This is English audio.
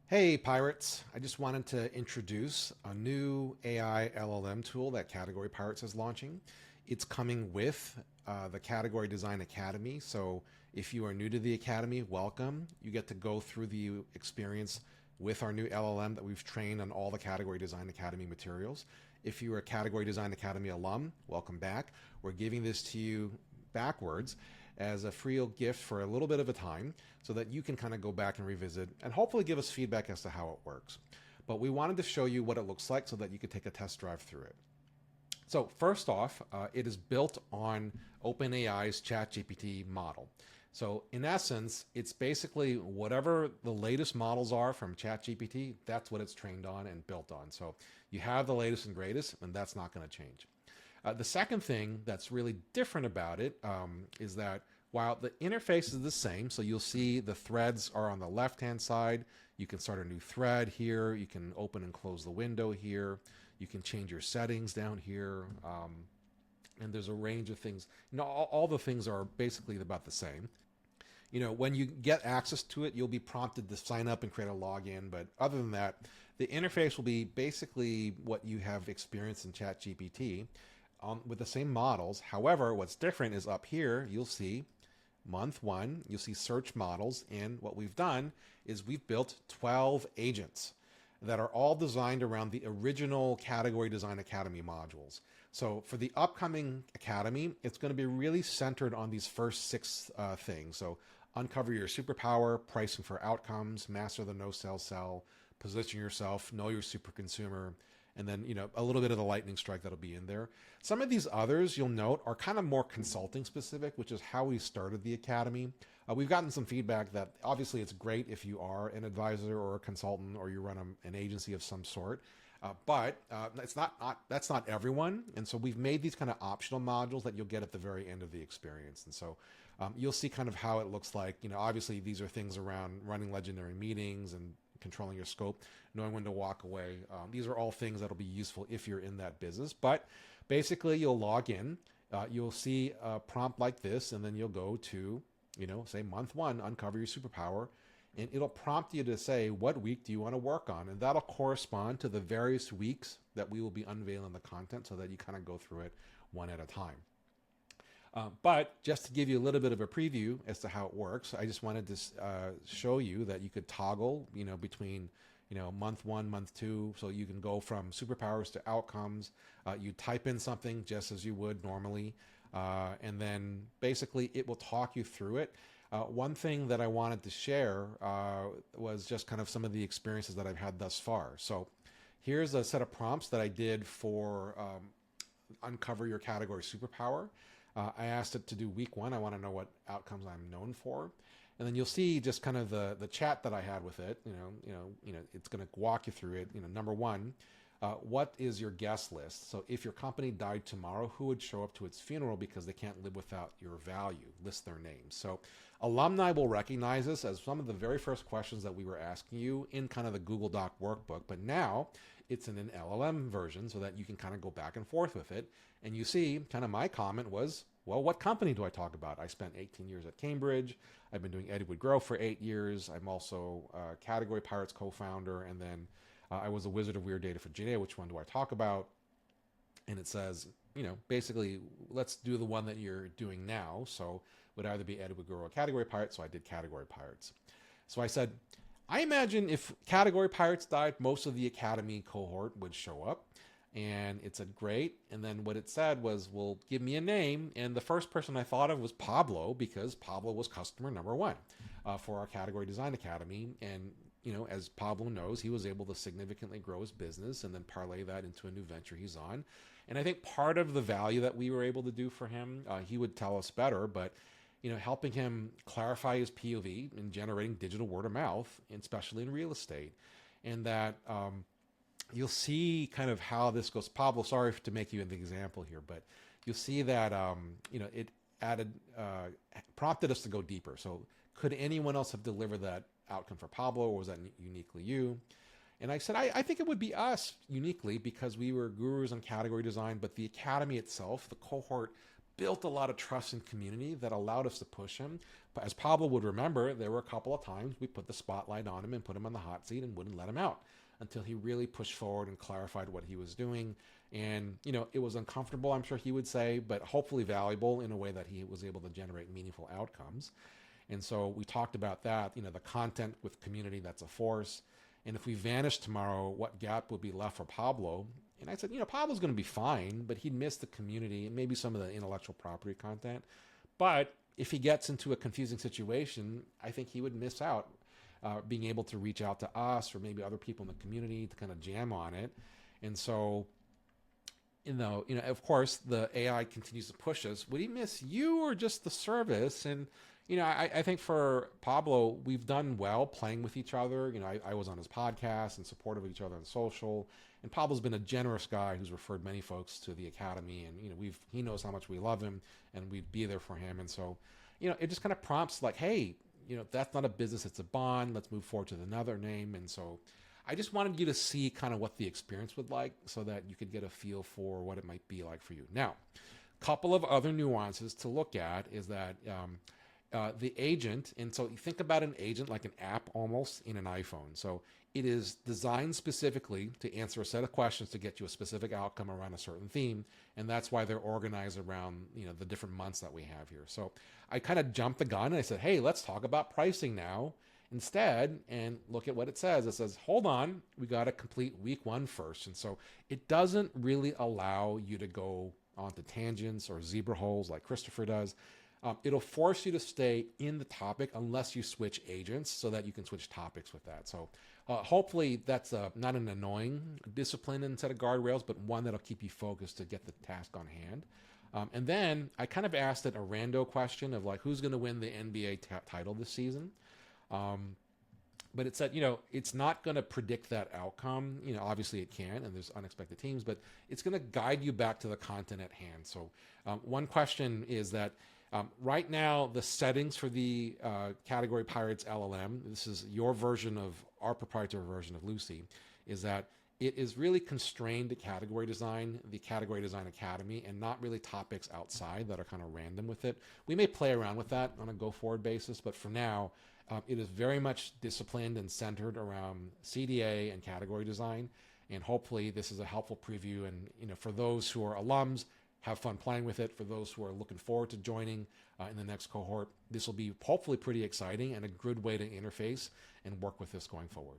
Hey Pirates, I just wanted to introduce a new AI LLM tool that Category Pirates is launching. It's coming with the Category Design Academy. So if you are new to the Academy, welcome. You get to go through the experience with our new LLM that we've trained on all the Category Design Academy materials. If you're a Category Design Academy alum, welcome back. We're giving this to you backwards as a free gift for a little bit of a time so that you can kind of go back and revisit and hopefully give us feedback as to how it works. But we wanted to show you what it looks like so that you could take a test drive through it. So first off, it is built on OpenAI's ChatGPT model. So in essence, it's basically whatever the latest models are from ChatGPT, that's what it's trained on and built on. So you have the latest and greatest, and that's not going to change. The second thing that's really different about it is that while the interface is the same, so you'll see the threads are on the left-hand side. You can start a new thread here. You can open and close the window here. You can change your settings down here. And there's a range of things. All the things are basically about the same. When you get access to it, you'll be prompted to sign up and create a login. But other than that, the interface will be basically what you have experienced in ChatGPT with the same models. However, what's different is up here, you'll see month one, you'll see search models. And what we've done is we've built 12 agents that are all designed around the original Category Design Academy modules. So for the upcoming Academy, it's going to be really centered on these first six things. So uncover your superpower, pricing for outcomes, master the no-sell sell, position yourself, know your super consumer, and then a little bit of the lightning strike that'll be in there. Some of these others you'll note are kind of more consulting specific, which is how we started the Academy. We've gotten some feedback that obviously it's great if you are an advisor or a consultant or you run an agency of some sort, but that's not everyone. And so we've made these kind of optional modules that you'll get at the very end of the experience. And so you'll see kind of how it looks like. Obviously these are things around running legendary meetings and controlling your scope, knowing when to walk away. These are all things that'll be useful if you're in that business. But basically, you'll log in, you'll see a prompt like this, and then you'll go to, say month one, uncover your superpower, and it'll prompt you to say, what week do you want to work on? And that'll correspond to the various weeks that we will be unveiling the content so that you kind of go through it one at a time. But just to give you a little bit of a preview as to how it works, I just wanted to show you that you could toggle, between, month one, month two. So you can go from superpowers to outcomes. You type in something just as you would normally. And then basically it will talk you through it. One thing that I wanted to share was just kind of some of the experiences that I've had thus far. So here's a set of prompts that I did for uncover your category superpower. I asked it to do week one. I want to know what outcomes I'm known for. And then you'll see just kind of the chat that I had with it. It's going to walk you through it. Number one, what is your guest list? So if your company died tomorrow, who would show up to its funeral because they can't live without your value? List their names. So alumni will recognize this as some of the very first questions that we were asking you in kind of the Google Doc workbook. But now it's in an LLM version so that you can kind of go back and forth with it. And you see kind of my comment was, well, what company do I talk about? I spent 18 years at Cambridge. I've been doing Eddie Wood Grow for 8 years. I'm also Category Pirates co-founder. And then I was a Wizard of Weird Data for Judea. Which one do I talk about? And it says, basically, let's do the one that you're doing now. So it would either be Eddie Wood Grow or Category Pirates. So I did Category Pirates. So I said, I imagine if Category Pirates died, most of the Academy cohort would show up. And it said, great. And then what it said was, well, give me a name. And the first person I thought of was Pablo, because Pablo was customer number one for our Category Design Academy. And, as Pablo knows, he was able to significantly grow his business and then parlay that into a new venture he's on. And I think part of the value that we were able to do for him, he would tell us better, but helping him clarify his POV in generating digital word of mouth, and especially in real estate. And that you'll see kind of how this goes. Pablo, sorry to make you an example here, but you'll see that it prompted us to go deeper. So could anyone else have delivered that outcome for Pablo, or was that uniquely you? And I said, I think it would be us uniquely because we were gurus on category design, but the academy itself, the cohort built a lot of trust and community that allowed us to push him. But as Pablo would remember, there were a couple of times we put the spotlight on him and put him on the hot seat and wouldn't let him out until he really pushed forward and clarified what he was doing. And, it was uncomfortable, I'm sure he would say, but hopefully valuable in a way that he was able to generate meaningful outcomes. And so we talked about that, the content with community, that's a force. And if we vanish tomorrow, what gap would be left for Pablo? And I said, Pablo's going to be fine, but he'd miss the community and maybe some of the intellectual property content. But if he gets into a confusing situation, I think he would miss out being able to reach out to us or maybe other people in the community to kind of jam on it. And so, of course, the AI continues to push us. Would he miss you or just the service? And I think for Pablo, we've done well playing with each other. I was on his podcast and supportive of each other on social. And Pablo's been a generous guy who's referred many folks to the Academy. And, he knows how much we love him and we'd be there for him. And so, it just kind of prompts like, hey, that's not a business, it's a bond. Let's move forward to another name. And so I just wanted you to see kind of what the experience would like so that you could get a feel for what it might be like for you. Now, a couple of other nuances to look at is that the agent, and so you think about an agent like an app almost in an iPhone. So it is designed specifically to answer a set of questions to get you a specific outcome around a certain theme, and that's why they're organized around the different months that we have here. So I kind of jumped the gun and I said, hey, let's talk about pricing now instead, and look at what it says. It says, hold on, we got to complete week 1 first. And so it doesn't really allow you to go onto tangents or zebra holes like Christopher does. It'll force you to stay in the topic unless you switch agents so that you can switch topics with that. So hopefully that's not an annoying discipline and set of guardrails, but one that'll keep you focused to get the task on hand. And then I kind of asked it a rando question of like, who's going to win the NBA title this season? But it said, it's not going to predict that outcome. Obviously it can, and there's unexpected teams, but it's going to guide you back to the content at hand. So one question is that right now, the settings for the Category Pirates LLM, this is your version of our proprietary version of Lucy, is that it is really constrained to category design, the Category Design Academy, and not really topics outside that are kind of random with it. We may play around with that on a go-forward basis, but for now, it is very much disciplined and centered around CDA and category design. And hopefully this is a helpful preview. And for those who are alums, have fun playing with it. For those who are looking forward to joining in the next cohort, this will be hopefully pretty exciting and a good way to interface and work with this going forward.